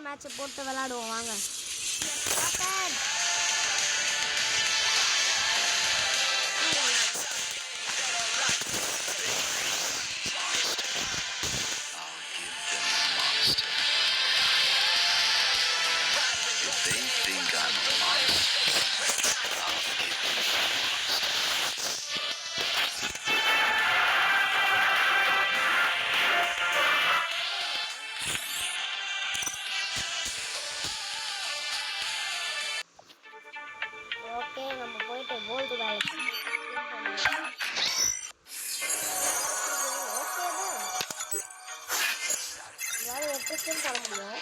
மேட்சை போட்டு விளையாடுவோம் வாங்க. ஓகே, நம்ம போயிட்டு கோல்டு பேலன்ஸ் எதாவது 8 ஸ்பின் போட முடியும்.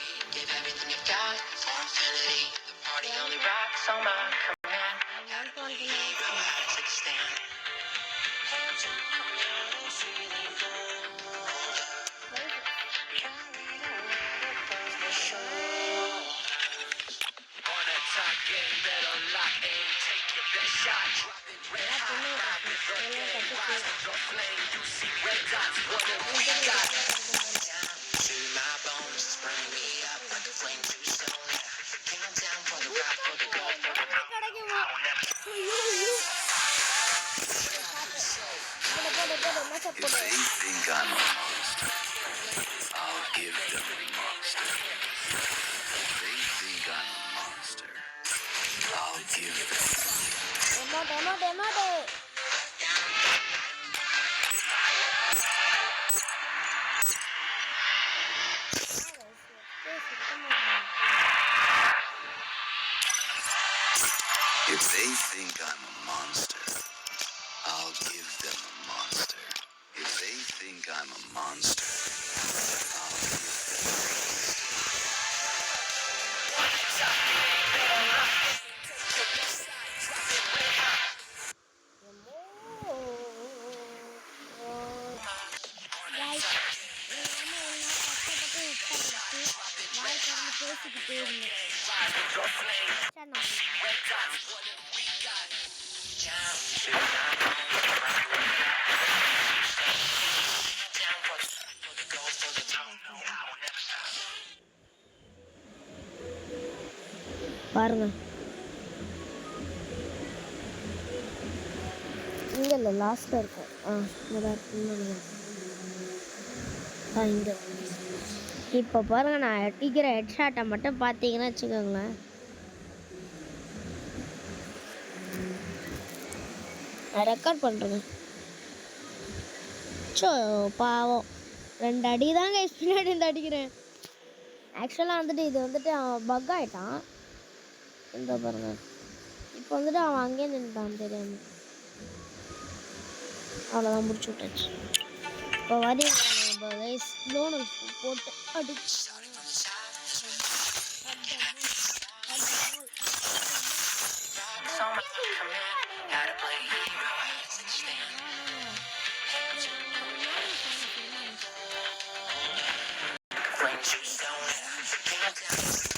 If they think I'm a monster, I'll give them a monster. If they think I'm a monster, I'll give them a monster. If they think I'm a monster, I'll give them a monster. If they think I'm a monster, I'll give them a பாருங்க இங்க இல்ல லாஸ்ட்ல இருக்கும். இங்க இப்போ பாருங்க, நான் அடிக்கிற ஹெட் ஷாட்டை மட்டும் பார்த்தீங்கன்னா வச்சுக்கோங்களேன். நான் ரெக்கார்ட் பண்ணுறேங்க. சோ பாவம் 2 அடி தாங்க பின்னாடி இருந்து அடிக்கிறேன். ஆக்சுவலாக வந்துட்டு இது வந்துட்டு அவன் பக் ஆகிட்டான். இந்த பாருங்க, இப்போ வந்துட்டு அவன் அங்கேயே நின்றுட்டான் தெரியாம. அவ்வளோதான், முடிச்சு விட்டாச்சு. இப்போ வரீங்க லோனு போட்டு அடிச்சு monster.